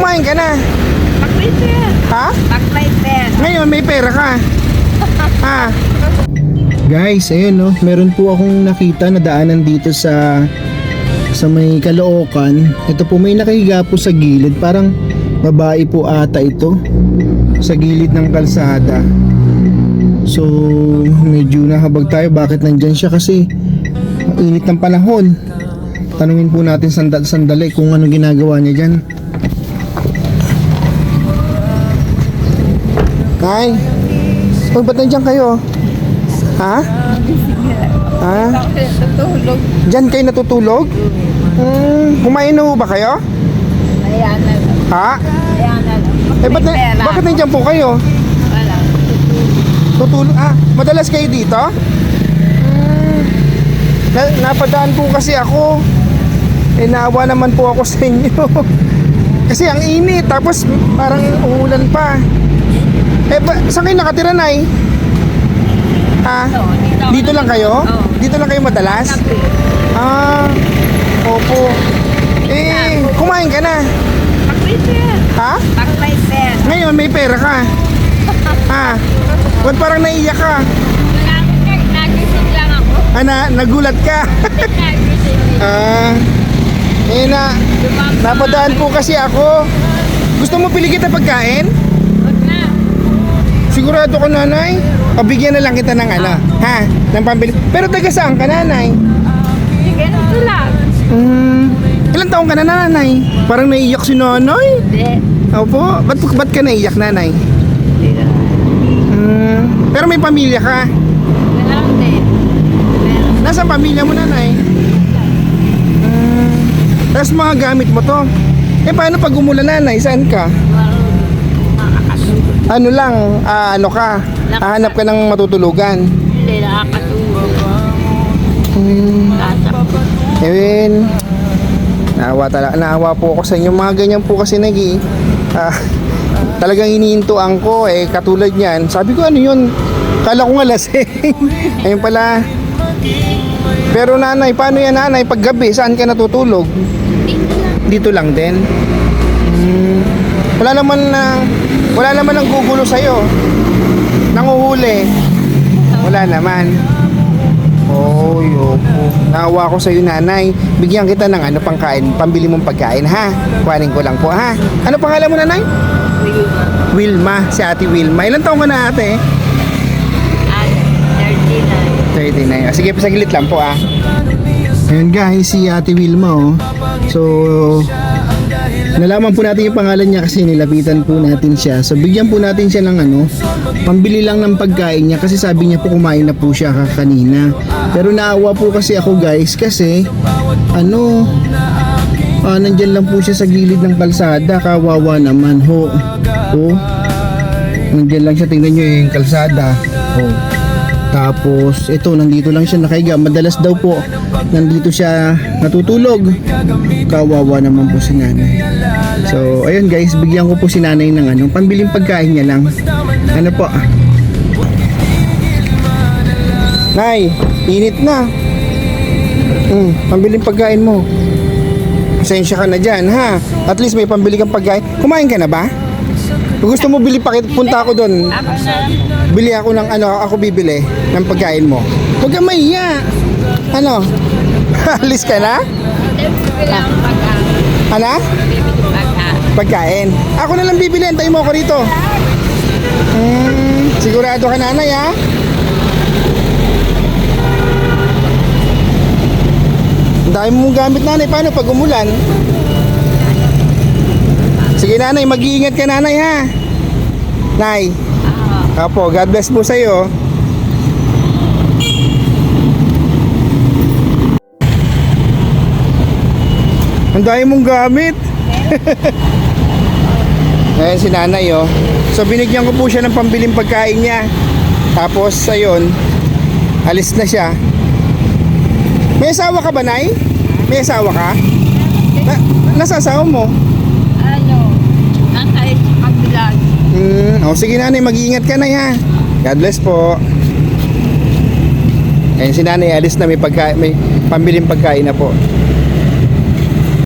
kumain ka na. Pag-may pera. Ha? Pag-may pera. Ngayon may pera ka. Ha? Guys, ayun no, meron po akong nakita na daanan dito sa may Caloocan. Ito po, may nakahiga po sa gilid, parang babae po ata ito, sa gilid ng kalsada. So medyo nahabag tayo, bakit nandyan siya, kasi ang init ng panahon. Tanungin po natin sandali kung ano ginagawa niya dyan. Nay, oh, ba't nandiyan kayo? Ha? Ha? Tutulog. Diyan kayo natutulog? Kumain na ho ba kayo? Ayan na lang. Ha? Ayan na lang. Eh, bakit nandiyan po kayo? Wala. Tutulog? Madalas kayo dito? Napadaan po kasi ako. Eh, naawa naman po ako sa inyo. Kasi ang init, tapos parang uulan pa. Eh, saan kayo nakatira, Nay? Ha? Dito lang kayo? Dito lang kayo madalas? Opo. Eh, kumain ka na. Pag-may pera. Ha? Pag-may pera. Ngayon may pera ka. Ha? Ba't parang naiyak ka? Nagising lang ako. Nagulat ka? Nagising. Napadaan po kasi ako. Gusto mo pili kita pagkain? Huwag na. Sigurado ka, Nanay? Pabigyan na lang kita ng ha? Ng pambili. Pero taga saan ka, Nanay? Ganito lang. Ilang taong ka na, Nanay? Parang naiyak si Nanay. Hindi. Opo. Ba't ka naiyak, Nanay? Pero may pamilya ka. Ganun din. Meron. Nasaan pamilya mo, Nanay? Tapos mga gamit mo to. Eh, paano pag umulan, Nanay? Saan ka? Makakatulog. Ano lang, ano ka? Hahanap ka ng matutulugan. Hindi nakakatulog. Ewin, naawa po ako sa inyo. Mga ganyan po kasi talagang iniintuan ko eh, katulad niyan. Sabi ko, ano yun? Kala ko nga lasing. Ayun pala. Pero Nanay, paano yan, Nanay? Pag gabi, saan ka natutulog? Dito lang din. Wala naman ang gugulo sa'yo. Nanguhuli. Wala naman. Oy, opo. Naawa ko sa'yo, Nanay. Bigyan kita ng pangkain, pambili mong pagkain, ha? Kuhanin ko lang po, ha? Ano pangalan mo, Nanay? Wilma. Si Ate Wilma. Ilan taong ka na, ate? 39. Sige, pasaglit lang po, ah. Ayun guys, si Ate Wilma, oh. So, nalaman po natin yung pangalan niya kasi nilapitan po natin siya. So, bigyan po natin siya ng pambili lang ng pagkain niya kasi sabi niya po kumain na po siya kanina. Pero naawa po kasi ako, guys, kasi nandyan lang po siya sa gilid ng kalsada. Kawawa naman, ho. Oh. Nandyan lang siya, tingnan niyo yung kalsada. Oh. Tapos ito, nandito lang siya nakahiga. Madalas daw po nandito siya natutulog. Kawawa naman po si Nanay. So ayun guys, bigyan ko po si Nanay ng pambiling pagkain niya lang. Ano po? Nay, init na. Pambiling pagkain mo. Pasensya ka na dyan, ha? At least may pambili kang pagkain. Kumain ka na ba? Kung gusto mo punta ako doon. Bili ako ng ako bibili ng pagkain mo. Huwag kang mahiya. Alis ka na? Pagkain. Ako na lang bibili, antayin mo ako rito. Sigurado ka, Nanay, ha? Ang dami mong gamit, Nanay. Paano pag umulan? Sige, Nanay, mag-iingat ka, Nanay, ha? Nay. Apo, God bless po sa'yo. Ang dami mong gamit. Ayan si Nanay, oh. So binigyan ko po siya ng pambiling pagkain niya. Tapos ayun, alis na siya. May asawa ka ba, Nay? May asawa ka? Nasa asawa mo? Nasa kabilang. Sige, Nanay, mag-iingat ka, Nay, ha? God bless po. Ayan si Nanay, alis na, may pambiling pagkain na po.